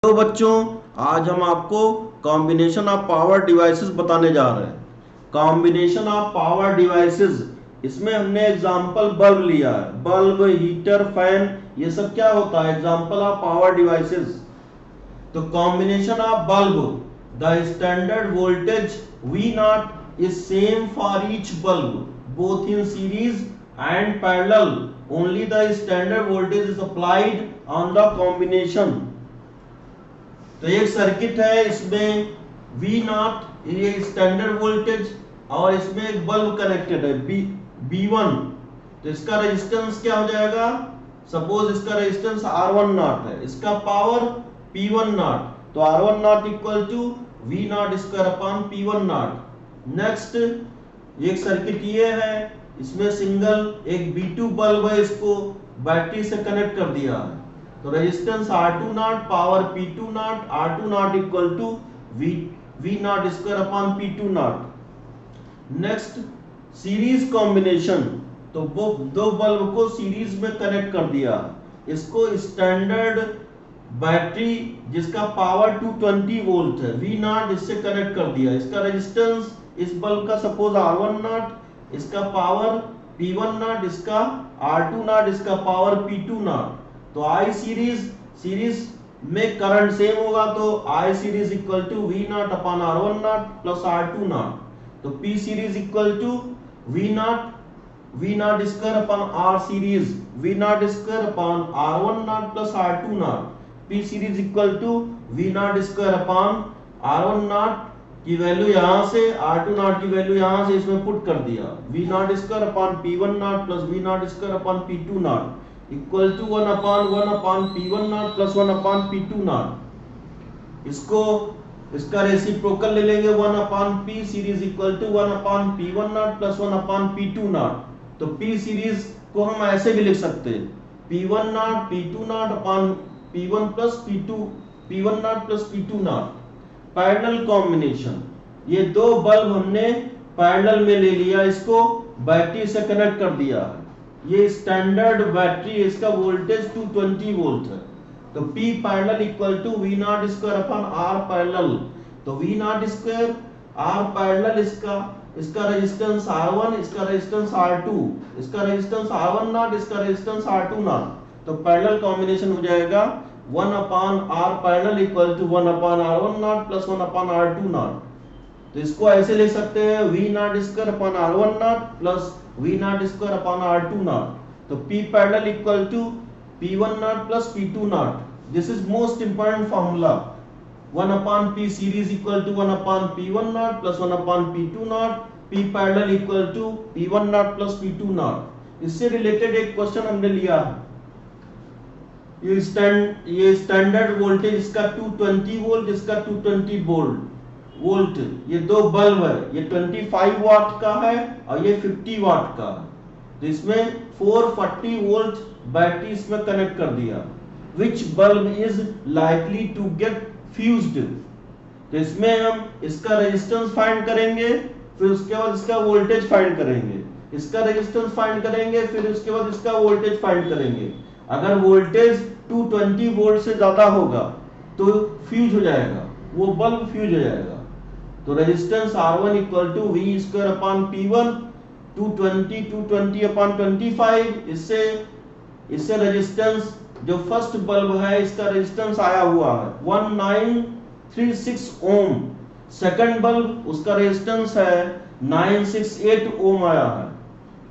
तो बच्चों, आज हम आपको कॉम्बिनेशन ऑफ पावर डिवाइसेस बताने जा रहे हैं। कॉम्बिनेशन ऑफ पावर डिवाइसेस, इसमें हमने एग्जांपल बल्ब लिया है। बल्ब, हीटर, फैन, ये सब क्या होता है? Example of power devices. तो combination of bulb, the standard voltage V naught is same for each bulb both in series and parallel. Only the standard voltage is applied on the combination. तो एक circuit है, इसमें V not ये standard voltage और इसमें एक bulb connected है B1। तो इसका रेजिस्टेंस क्या हो जाएगा? सपोज इसका रेजिस्टेंस R1 नॉट है, इसका पावर P1 नॉट, तो R1 naught equal to V naught square upon P1 naught. Next एक सर्किट ये है, इसमें सिंगल एक B2 बल्ब है, इसको बैटरी से कनेक्ट कर दिया है। तो resistance R2 naught power P2 naught, R2 naught equal to V naught square upon P2 naught. Next series combination, तो वो दो बल्ब को सीरीज में कनेक्ट कर दिया, इसको स्टैंडर्ड बैटरी जिसका पावर 220 वोल्ट है V नॉट, इससे कनेक्ट कर दिया। इसका रेजिस्टेंस इस बल्ब का सपोज R1 नॉट, इसका पावर P1 नॉट, इसका R2 नॉट, इसका पावर P2 नॉट। तो I सीरीज में करंट सेम होगा, तो I series equal to V naught upon R1 naught plus R2 naught. तो P series equal to V naught square upon R series, V naught square upon R1 naught plus R2 naught. P series equal to V naught square upon R1 naught की value यहां से, R2 not की value यहां से इसमें put कर दिया, V naught square upon P1 naught plus V naught square upon P2 naught equal to 1 upon P1 naught plus 1 upon P2 naught. इसको इसका रेसिप्रोकल ले लेंगे, 1 upon P series equal to 1 upon P1 naught plus 1 upon P2 naught. तो P series को हम ऐसे भी लिख सकते हैं, P1 naught P2 naught upon P1 plus P2, P1 naught plus P2 not. Parallel combination, ये दो बल्ब हमने पैरेलल में ले लिया, इसको बैटरी से कनेक्ट कर दिया। ये स्टैंडर्ड बैटरी, इसका वोल्टेज 220 वोल्ट है। तो P parallel equal to V naught square upon R parallel. तो V naught square R parallel, इसका रेजिस्टेंस R1, इसका रेजिस्टेंस R2, इसका रेजिस्टेंस R1 नॉट, इसका रेजिस्टेंस R2 नॉट। तो पैरेलल कॉम्बिनेशन हो जाएगा 1 upon R parallel equal to 1 upon R1 naught plus 1 upon R2 naught. तो इसको ऐसे ले सकते हैं, V naught square upon R1 naught plus V naught square upon R2 naught. तो P parallel equal to P1 naught plus P2 naught. This is most important formula, 1 upon P series equal to 1 upon P1 naught plus 1 upon P2 naught. P parallel equal to P1 naught plus P2 naught. इससे related एक question हमने लिया है, ये standard voltage इसका 220 volt, इसका 220 volt, ये दो बल्ब है, ये 25 वाट का है और ये 50 वाट का है। तो इसमें 440 वोल्ट बैटरी इसमें कनेक्ट कर दिया। Which bulb is likely to get fused? तो इसमें हम इसका रेजिस्टेंस फाइंड करेंगे, फिर उसके बाद इसका वोल्टेज फाइंड करेंगे, इसका रेजिस्टेंस फाइंड करेंगे, फिर उसके बाद इसका वोल्टेज फाइंड करेंगे। अगर वोल्टेज 220 वोल्ट से ज्यादा होगा तो फ्यूज हो जाएगा, वो बल्ब फ्यूज हो जाएगा। तो resistance R1 equal to V square upon P1, 220 upon 25। इससे रेजिस्टेंस जो फर्स्ट बल्ब है, इसका रेजिस्टेंस आया हुआ है 1936 ओम। सेकंड बल्ब, उसका रेजिस्टेंस है 968 ओम आया है।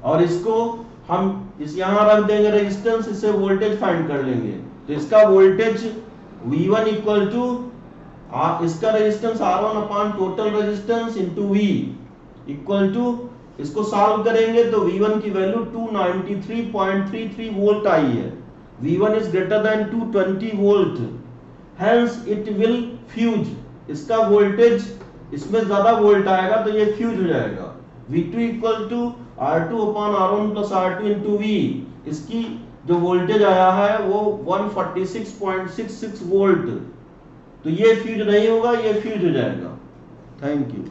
और इसको हम यहां रख देंगे रेजिस्टेंस, इससे वोल्टेज फाइंड कर लेंगे। तो इसका वोल्टेज V1 इक्वल टू इसका resistance R1 upon total resistance into V equal to, इसको सॉल्व करेंगे तो V1 की वैल्यू 293.33 वोल्ट आई है। V1 is greater than 220 volt, hence it will fuse. इसका वोल्टेज, इसमें ज्यादा वोल्ट आएगा तो ये फ्यूज हो जाएगा। V2 equal to R2 upon R1 plus R2 into V। इसकी जो वोल्टेज आया है वो 146.66 वोल्ट। तो ये फ्यूज नहीं होगा, ये फ्यूज हो जाएगा। Thank you.